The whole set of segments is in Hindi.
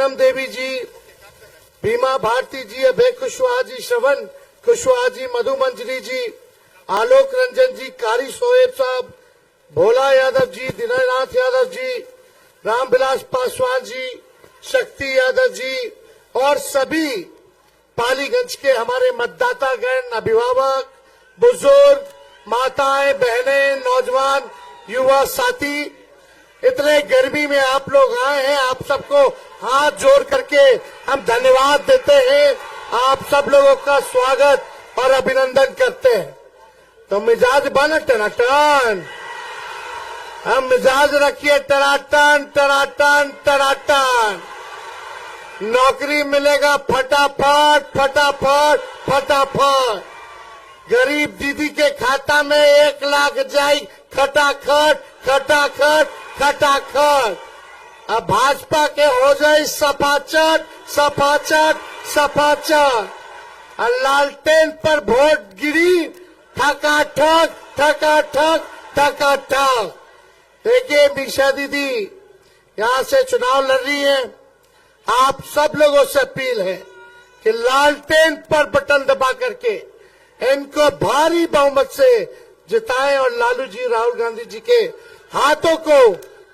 पूनम देवी जी, भीमा भारती जी, अभय कुशवाहा जी, श्रवण कुशवाहा जी, मधु मंजरी जी, आलोक रंजन जी, कारी शोएब साहब, भोला यादव जी, दीनानाथ यादव जी, रामविलास पासवान जी, शक्ति यादव जी और सभी पालीगंज के हमारे मतदाता गण, अभिभावक, बुजुर्ग, माताएं, बहनें, नौजवान, युवा साथी, इतने गर्मी में आप लोग आए हैं। आप सबको हाथ जोड़ करके हम धन्यवाद देते हैं। आप सब लोगों का स्वागत और अभिनंदन करते हैं। तो मिजाज बन टनाटन, हम मिजाज रखिए टनाटन टनाटन टनाटन। नौकरी मिलेगा फटाफट फटाफट फटाफट। गरीब दीदी के खाता में 1 लाख जाए खटाखट खटाखट खटाखट। अब भाजपा के हो जाए सपाचट सपाचट सपाचट। और लालटेन पर वोट गिरी ठकाठक ठकाठक ठकाठक। देखिए मीशा दीदी यहां से चुनाव लड़ रही है। आप सब लोगों से अपील है कि लालटेन पर बटन दबा करके इनको भारी बहुमत से जिताएं और लालू जी, राहुल गांधी जी के हाथों को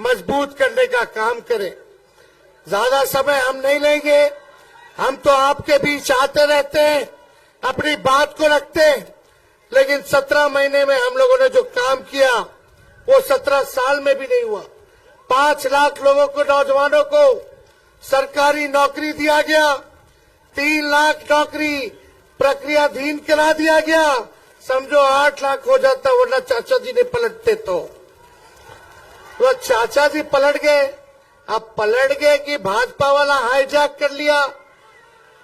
मजबूत करने का काम करें। ज्यादा समय हम नहीं लेंगे। हम तो आपके बीच आते रहते हैं, अपनी बात को रखते हैं, लेकिन 17 महीने में हम लोगों ने जो काम किया वो 17 साल में भी नहीं हुआ। 5 लाख लोगों को, नौजवानों को सरकारी नौकरी दिया गया। 3 लाख नौकरी प्रक्रियाधीन करा दिया गया। समझो 8 लाख हो जाता, वरना चाचा जी ने पलटते तो चाचा जी पलट गए। अब पलट गए कि भाजपा वाला हाईजैक कर लिया।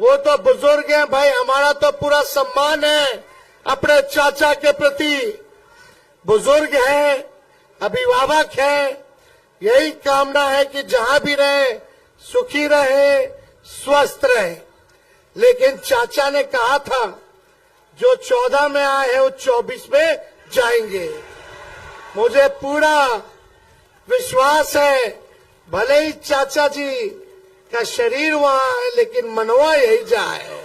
वो तो बुजुर्ग हैं भाई, हमारा तो पूरा सम्मान है अपने चाचा के प्रति। बुजुर्ग हैं, अभिभावक हैं, यही कामना है कि जहां भी रहे सुखी रहे, स्वस्थ रहे। लेकिन चाचा ने कहा था जो 14 में आए हैं वो 24 में जाएंगे। मुझे पूरा विश्वास है, भले ही चाचा जी का शरीर वहां है लेकिन मनवा यही जाए।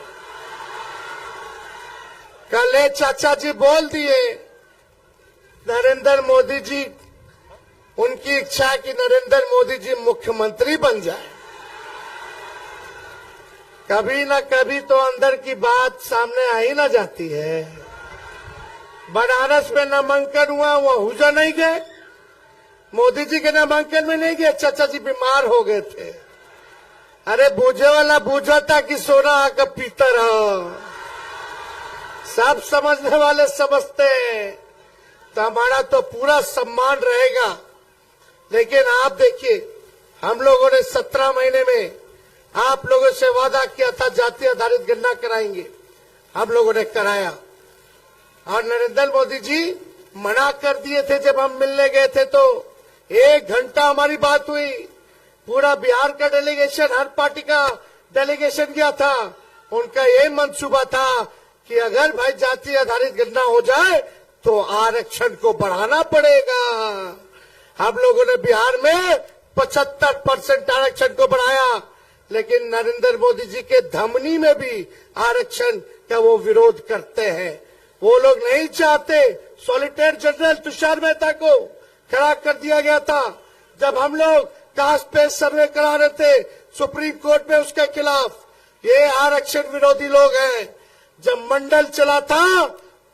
कल चाचा जी बोल दिए नरेंद्र मोदी जी, उनकी इच्छा है कि नरेंद्र मोदी जी मुख्यमंत्री बन जाए। कभी न कभी तो अंदर की बात सामने आ ही ना जाती है। बनारस में नामांकन हुआ, वो हुजा नहीं गए। मोदी जी के नामांकन में नहीं गए, चाचा जी बीमार हो गए थे। अरे बूझे वाला बूझा था कि सोना आकर पीता रहा। सब समझने वाले समझते हैं। तो हमारा तो पूरा सम्मान रहेगा। लेकिन आप देखिए, हम लोगों ने 17 महीने में आप लोगों से वादा किया था जाति आधारित गणना कराएंगे, हम लोगों ने कराया। और नरेंद्र मोदी जी मना कर दिए थे। जब हम मिलने गए थे तो 1 घंटा हमारी बात हुई। पूरा बिहार का डेलीगेशन, हर पार्टी का डेलीगेशन गया था। उनका ये मंसूबा था कि अगर भाई जाति आधारित गणना हो जाए तो आरक्षण को बढ़ाना पड़ेगा। हम लोगों ने बिहार में 75% आरक्षण को बढ़ाया। लेकिन नरेंद्र मोदी जी के धमनी में भी आरक्षण का वो विरोध करते हैं। वो लोग नहीं चाहते। सॉलिसिटर जनरल तुषार मेहता को खड़ा कर दिया गया था। जब हम लोग कास्ट बेस्ड सर्वे करा रहे थे सुप्रीम कोर्ट में उसके खिलाफ, ये आरक्षण विरोधी लोग हैं। जब मंडल चला था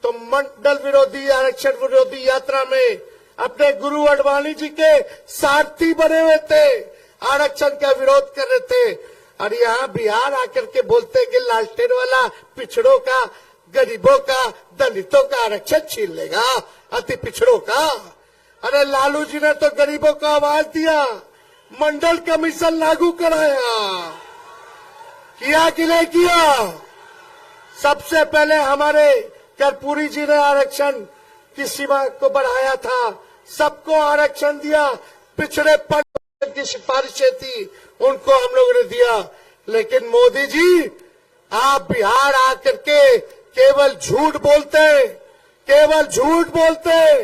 तो मंडल विरोधी, आरक्षण विरोधी यात्रा में अपने गुरु अडवाणी जी के सारथी बने हुए थे, आरक्षण का विरोध कर रहे थे। और यहाँ बिहार आकर के बोलते कि लालटेन वाला पिछड़ों का, गरीबों का, दलितों का आरक्षण छीन लेगा, अति पिछड़ों का। अरे लालू जी ने तो गरीबों को आवाज दिया, मंडल कमीशन लागू कराया, किया कि नहीं किया? सबसे पहले हमारे कर्पूरी जी ने आरक्षण की सीमा को बढ़ाया था, सबको आरक्षण दिया। पिछड़ेपन की सिफारिशें थी उनको हम लोगों ने दिया। लेकिन मोदी जी आप बिहार आकर के केवल झूठ बोलते, केवल झूठ बोलते।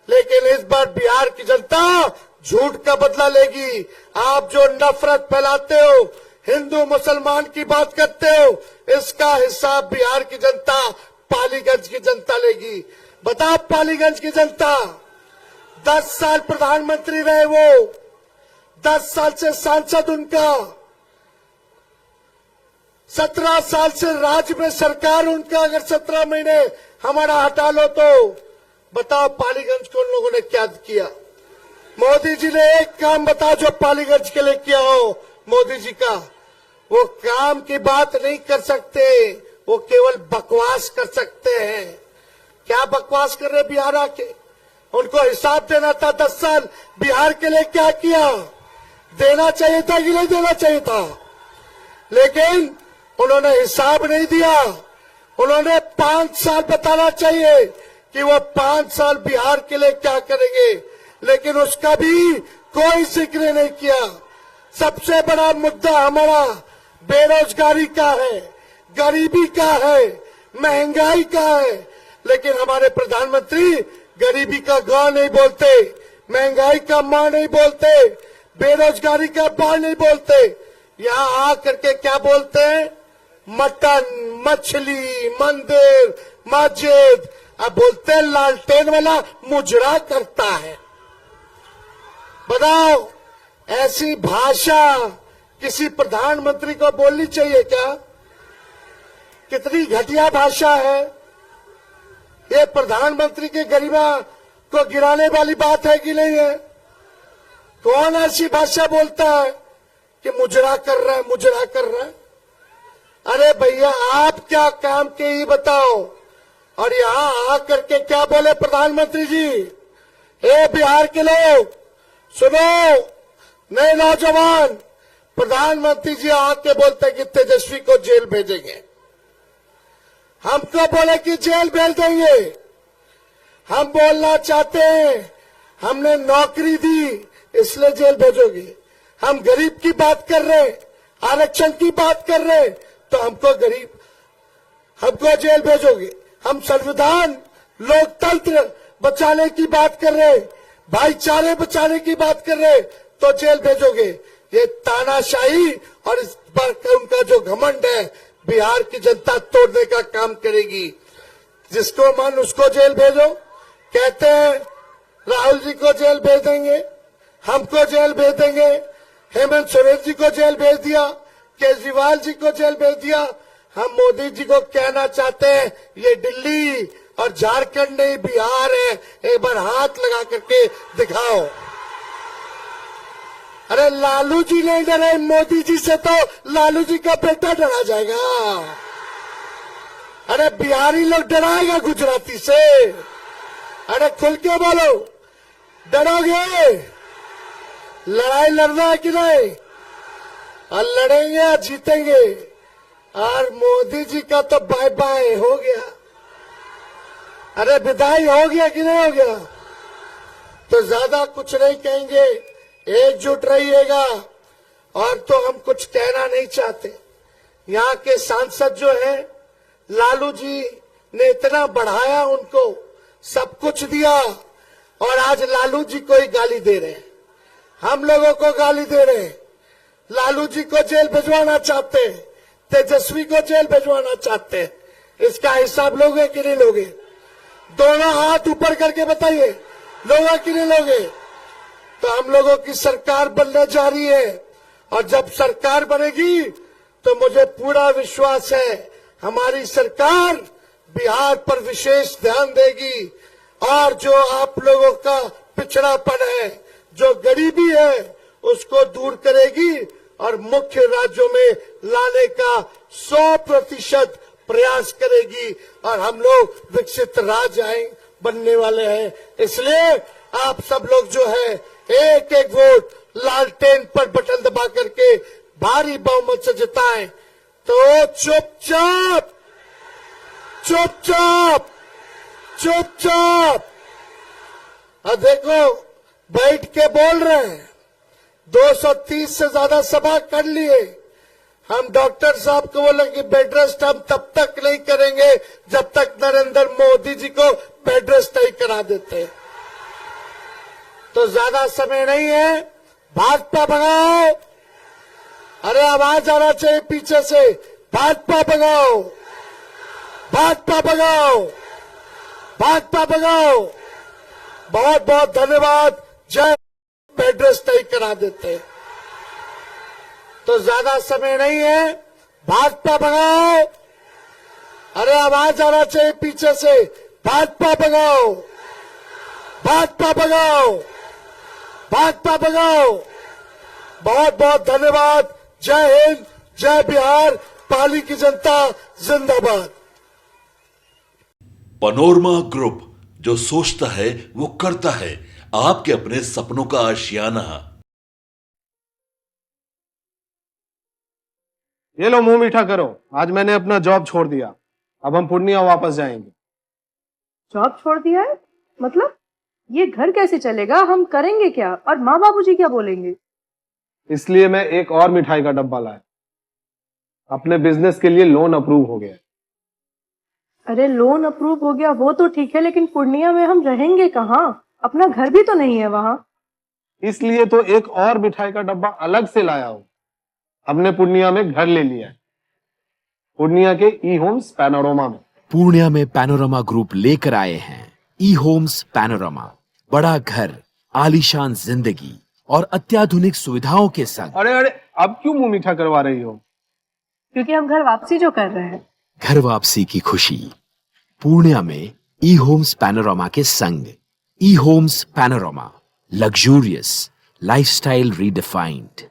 लेकिन इस बार बिहार की जनता झूठ का बदला लेगी। आप जो नफरत फैलाते हो, हिंदू मुसलमान की बात करते हो, इसका हिसाब बिहार की जनता, पालीगंज की जनता लेगी। बताओ पालीगंज की जनता, 10 साल प्रधानमंत्री रहे वो, 10 साल से सांसद उनका, 17 साल से राज्य में सरकार उनका, अगर 17 महीने हमारा हटा लो तो बताओ पालीगंज को उन लोगों ने क्या किया। मोदी जी ने एक काम बताओ जो पालीगंज के लिए किया हो मोदी जी का। वो काम की बात नहीं कर सकते, वो केवल बकवास कर सकते हैं। क्या बकवास कर रहे बिहार आके? उनको हिसाब देना था 10 साल बिहार के लिए क्या किया, देना चाहिए था कि नहीं देना चाहिए था, लेकिन उन्होंने हिसाब नहीं दिया। उन्होंने 5 साल बताना चाहिए कि वो 5 साल बिहार के लिए क्या करेंगे, लेकिन उसका भी कोई जिक्र नहीं किया। सबसे बड़ा मुद्दा हमारा बेरोजगारी का है, गरीबी का है, महंगाई का है, लेकिन हमारे प्रधानमंत्री गरीबी का ग नहीं बोलते, महंगाई का मां नहीं बोलते, बेरोजगारी का बा नहीं बोलते। यहाँ आकर के क्या बोलते हैं? मटन, मछली, मंदिर, मस्जिद। अब बोलते हैं लालटेन वाला मुजरा करता है। बताओ, ऐसी भाषा किसी प्रधानमंत्री को बोलनी चाहिए क्या? कितनी घटिया भाषा है ये। प्रधानमंत्री की गरिमा को गिराने वाली बात है कि नहीं है? कौन ऐसी भाषा बोलता है कि मुजरा कर रहा है, मुजरा कर रहा है? अरे भैया, आप क्या काम के ही बताओ। और यहाँ आकर के क्या बोले प्रधानमंत्री जी? ए बिहार के लोग सुनो, नए नौजवान, प्रधानमंत्री जी आके बोलते कि तेजस्वी को जेल भेजेंगे। हमको बोले कि जेल भेज देंगे। हम बोलना चाहते हैं हमने नौकरी दी इसलिए जेल भेजोगे। हम गरीब की बात कर रहे, आरक्षण की बात कर रहे, तो हमको जेल भेजोगे। हम संविधान, लोकतंत्र बचाने की बात कर रहे, भाईचारे बचाने की बात कर रहे, तो जेल भेजोगे। ये तानाशाही और इस पर उनका जो घमंड है, बिहार की जनता तोड़ने का काम करेगी। जिसको मन उसको जेल भेजो। कहते हैं राहुल जी को जेल भेज देंगे, हमको जेल भेज देंगे, हेमंत सोरेन जी को जेल भेज दिया, केजरीवाल जी को जेल भेज दिया। हम मोदी जी को कहना चाहते हैं ये दिल्ली और झारखंड नहीं बिहार है, एक बार हाथ लगा करके दिखाओ। अरे लालू जी नहीं डरे मोदी जी से, तो लालू जी का बेटा डरा जाएगा। अरे बिहारी लोग डराएगा गुजराती से? अरे खुल के बोलो, डरोगे? लड़ाई लड़ना है कि नहीं? और लड़ेंगे या जीतेंगे? और मोदी जी का तो बाय बाय हो गया। अरे विदाई हो गया कि नहीं हो गया? तो ज्यादा कुछ नहीं कहेंगे, एकजुट रहिएगा। और तो हम कुछ कहना नहीं चाहते। यहाँ के सांसद जो है, लालू जी ने इतना बढ़ाया, उनको सब कुछ दिया, और आज लालू जी को ही गाली दे रहे हैं, हम लोगों को गाली दे रहे हैं। लालू जी को जेल भिजवाना चाहते हैं, तेजस्वी को जेल भिजवाना चाहते हैं। इसका हिसाब लोगे कि नहीं लोगे? दोनों हाथ ऊपर करके बताइए, लोगे कि नहीं लोगे? तो हम लोगों की सरकार बनने जा रही है, और जब सरकार बनेगी तो मुझे पूरा विश्वास है हमारी सरकार बिहार पर विशेष ध्यान देगी, और जो आप लोगों का पिछड़ापन है, जो गरीबी है, उसको दूर करेगी, और मुख्य राज्यों में लाने का 100% प्रयास करेगी, और हम लोग विकसित राज्य बनने वाले हैं। इसलिए आप सब लोग जो है, एक एक वोट लालटेन पर बटन दबा करके भारी बहुमत से जिताएं। तो चुपचाप चुपचाप चुपचाप, और देखो बैठ के बोल रहे हैं, 230 से ज्यादा सभा कर लिए। हम डॉक्टर साहब को बोले कि बेड रेस्ट हम तब तक नहीं करेंगे जब तक नरेंद्र मोदी जी को बेड रेस्ट नहीं करा देते। तो ज्यादा समय नहीं है, भाजपा भगाओ, अरे आवाज आना चाहिए पीछे से, भाजपा भगाओ, भाजपा भगाओ, भाजपा भगाओ। बहुत बहुत धन्यवाद। जय। एड्रेस तय करा देते हैं। तो ज्यादा समय नहीं है, भाजपा भगाओ। अरे आवाज आना चाहिए पीछे से, भाजपा भगाओ, भाजपा भगाओ, भाजपा भगाओ। बहुत बहुत धन्यवाद। जय हिंद, जय बिहार, पाली की जनता जिंदाबाद। पैनोरमा ग्रुप, जो सोचता है वो करता है। आपके अपने सपनों का आशियाना। ये लो मुंह मीठा करो, आज मैंने अपना जॉब छोड़ दिया, अब हम पूर्णिया वापस जाएंगे। जॉब छोड़ दिया है? मतलब ये घर कैसे चलेगा? हम करेंगे क्या? और माँ बाबूजी क्या बोलेंगे? इसलिए मैं एक और मिठाई का डब्बा लाया। अपने बिजनेस के लिए लोन अप्रूव हो गया। अरे लोन अप्रूव हो गया वो तो ठीक है, लेकिन पूर्णिया में हम रहेंगे कहाँ? अपना घर भी तो नहीं है वहाँ। इसलिए तो एक और मिठाई का डब्बा अलग से लाया हूं। हमने पूर्णिया में घर ले लिया है, पूर्णिया के ई होम्स पैनोरमा में। पूर्णिया में पैनोरमा ग्रुप लेकर आए हैं ई होम्स पैनोरमा। बड़ा घर, आलीशान जिंदगी और अत्याधुनिक सुविधाओं के संग। अरे अरे, अब क्यों मुंह मीठा करवा रही हो? क्योंकि हम घर वापसी जो कर रहे हैं। घर वापसी की खुशी पूर्णिया में ई होम्स पैनोरमा के संग। ई homes panorama, luxurious lifestyle redefined.